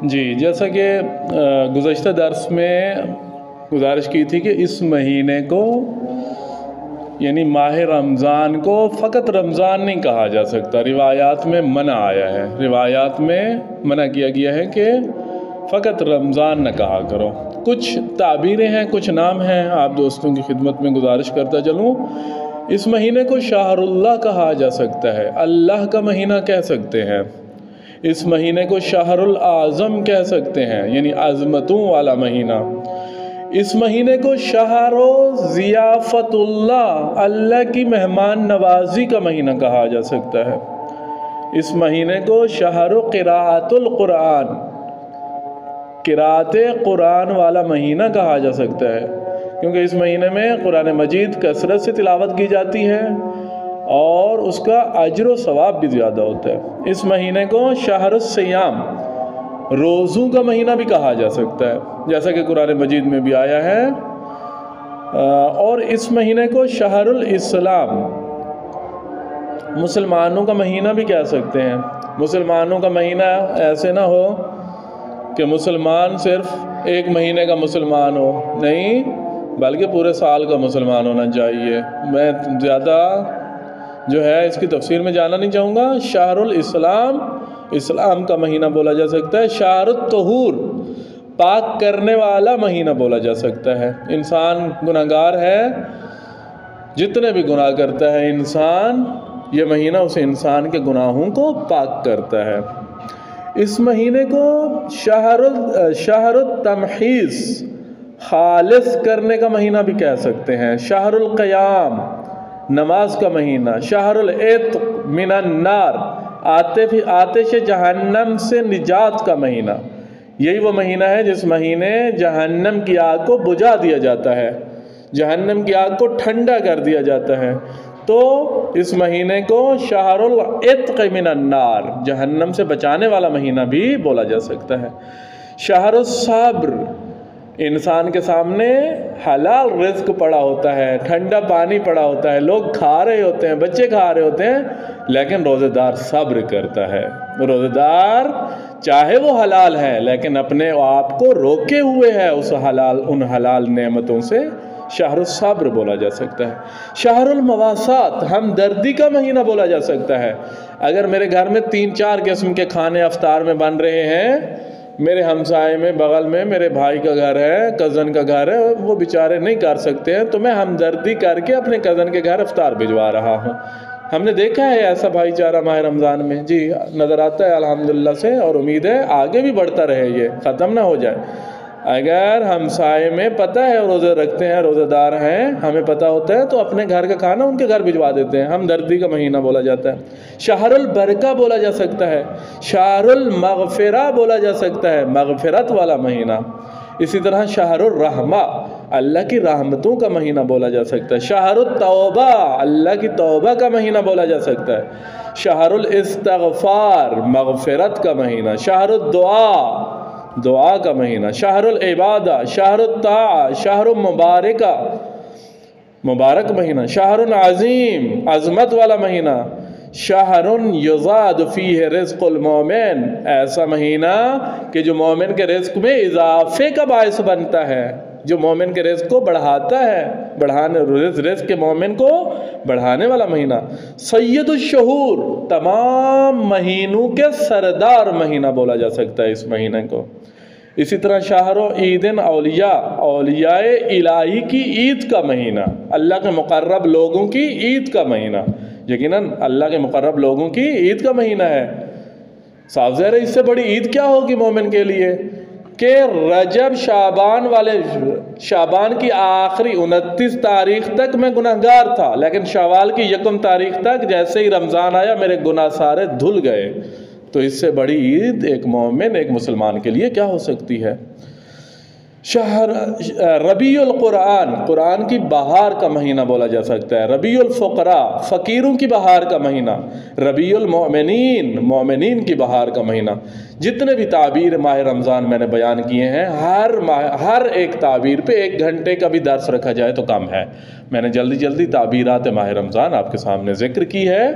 جی، جیسا کہ گزشتہ درس میں گزارش کی تھی کہ اس مہینے کو یعنی ماہ رمضان کو فقط رمضان نہیں کہا جا سکتا، روایات میں منع آیا ہے، روایات میں منع کیا گیا ہے کہ فقط رمضان نہ کہا کرو۔ کچھ تعبیریں ہیں، کچھ نام ہیں، آپ دوستوں کی خدمت میں گزارش کرتا چلوں۔ اس مہینے کو شہر اللہ کہا جا سکتا ہے، اللہ کا مہینہ کہہ سکتے ہیں۔ اس مہینے کو شہر العظم کہہ سکتے ہیں، یعنی عظمتوں والا مہینہ۔ اس مہینے کو شہر ضیافت اللہ، اللہ کی مہمان نوازی کا مہینہ کہا جا سکتا ہے۔ اس مہینے کو شہر قراءت القرآن، قراءت قرآن والا مہینہ کہا جا سکتا ہے، کیونکہ اس مہینے میں قرآن مجید کثرت سے تلاوت کی جاتی ہے اور اس کا اجر و ثواب بھی زیادہ ہوتا ہے۔ اس مہینے کو شہر الصیام، روزوں کا مہینہ بھی کہا جا سکتا ہے، جیسا کہ قرآن مجید میں بھی آیا ہے۔ اور اس مہینے کو شہر الاسلام، مسلمانوں کا مہینہ بھی کہہ سکتے ہیں۔ مسلمانوں کا مہینہ ایسے نہ ہو کہ مسلمان صرف ایک مہینے کا مسلمان ہو، نہیں بلکہ پورے سال کا مسلمان ہونا چاہیے۔ میں زیادہ جو ہے اس کی تفسیر میں جانا نہیں چاہوں گا۔ شہر الاسلام، اسلام کا مہینہ بولا جا سکتا ہے۔ شہر الطہور، پاک کرنے والا مہینہ بولا جا سکتا ہے۔ انسان گناہگار ہے، جتنے بھی گناہ کرتا ہے انسان، یہ مہینہ اس انسان کے گناہوں کو پاک کرتا ہے۔ اس مہینے کو شہر التمحیص، خالص کرنے کا مہینہ بھی کہہ سکتے ہیں۔ شہر القیام، نماز کا مہینہ۔ شہر العتق من النار، آتش جہنم سے نجات کا مہینہ۔ یہی وہ مہینہ ہے جس مہینے جہنم کی آگ کو بجھا دیا جاتا ہے، جہنم کی آگ کو ٹھنڈا کر دیا جاتا ہے۔ تو اس مہینے کو شہر العتق من النار، جہنم سے بچانے والا مہینہ بھی بولا جا سکتا ہے۔ شہر الصبر، انسان کے سامنے حلال رزق پڑا ہوتا ہے، ٹھنڈا پانی پڑا ہوتا ہے، لوگ کھا رہے ہوتے ہیں، بچے کھا رہے ہوتے ہیں، لیکن روزہ دار صبر کرتا ہے۔ روزہ دار چاہے وہ حلال ہے لیکن اپنے آپ کو روکے ہوئے ہے ان حلال نعمتوں سے، شہر الصبر بولا جا سکتا ہے۔ شہر المواسات، ہمدردی کا مہینہ بولا جا سکتا ہے۔ اگر میرے گھر میں 3-4 قسم کے کھانے افطار میں بن رہے ہیں، میرے ہمسائے میں بغل میں میرے بھائی کا گھر ہے، کزن کا گھر ہے، وہ بیچارے نہیں کر سکتے ہیں، تو میں ہمدردی کر کے اپنے کزن کے گھر افطار بھجوا رہا ہوں۔ ہم نے دیکھا ہے ایسا بھائی چارہ ماہ رمضان میں، جی نظر آتا ہے الحمدللہ سے، اور امید ہے آگے بھی بڑھتا رہے، یہ ختم نہ ہو جائے۔ اگر ہمسائے میں پتہ ہے روزہ رکھتے ہیں، روزہ دار ہیں، ہمیں پتہ ہوتا ہے، تو اپنے گھر کا کھانا ان کے گھر بھجوا دیتے ہیں، ہمدردی کا مہینہ بولا جاتا ہے۔ شہر البرکہ بولا جا سکتا ہے۔ شہر المغفرہ بولا جا سکتا ہے، مغفرت والا مہینہ۔ اسی طرح شہر الرحمہ، اللہ کی رحمتوں کا مہینہ بولا جا سکتا ہے۔ شہر التوبہ، اللہ کی توبہ کا مہینہ بولا جا سکتا ہے۔ شہر الاستغفار، مغفرت کا مہینہ۔ شہر الدعا، دعا کا مہینہ۔ شہر العبادہ، شہر الطاعہ، شہر مبارکہ، مبارک مہینہ۔ شہر عظیم، عظمت والا مہینہ۔ شہر یزاد فیہ رزق المومن، ایسا مہینہ کہ جو مومن کے رزق میں اضافے کا باعث بنتا ہے، جو مومن کے رزق کو بڑھاتا ہے، رزق کے مومن کو بڑھانے والا مہینہ۔ سید الشہور، تمام مہینوں کے سردار مہینہ بولا جا سکتا ہے اس مہینے کو۔ اسی طرح شہر عید اولیاء، اولیاء الہی کی عید کا مہینہ، اللہ کے مقرب لوگوں کی عید کا مہینہ۔ یقیناً اللہ کے مقرب لوگوں کی عید کا مہینہ ہے۔ صاف ظاہر ہے، اس سے بڑی عید کیا ہوگی مومن کے لیے کہ رجب شعبان کی آخری 29 تاریخ تک میں گناہگار تھا، لیکن شوال کی 1 تاریخ تک جیسے ہی رمضان آیا میرے گناہ سارے دھل گئے۔ تو اس سے بڑی عید ایک مومن، ایک مسلمان کے لیے کیا ہو سکتی ہے؟ شہر ربیع القرآن، قرآن کی بہار کا مہینہ بولا جا سکتا ہے۔ ربیع الفقراء، فقیروں کی بہار کا مہینہ۔ ربیع المؤمنین، مومنین کی بہار کا مہینہ۔ جتنے بھی تعبیر ماہ رمضان میں نے بیان کیے ہیں، ہر ایک تعبیر پہ 1 گھنٹے کا بھی درس رکھا جائے تو کم ہے۔ میں نے جلدی تعبیرات ماہ رمضان آپ کے سامنے ذکر کی ہے۔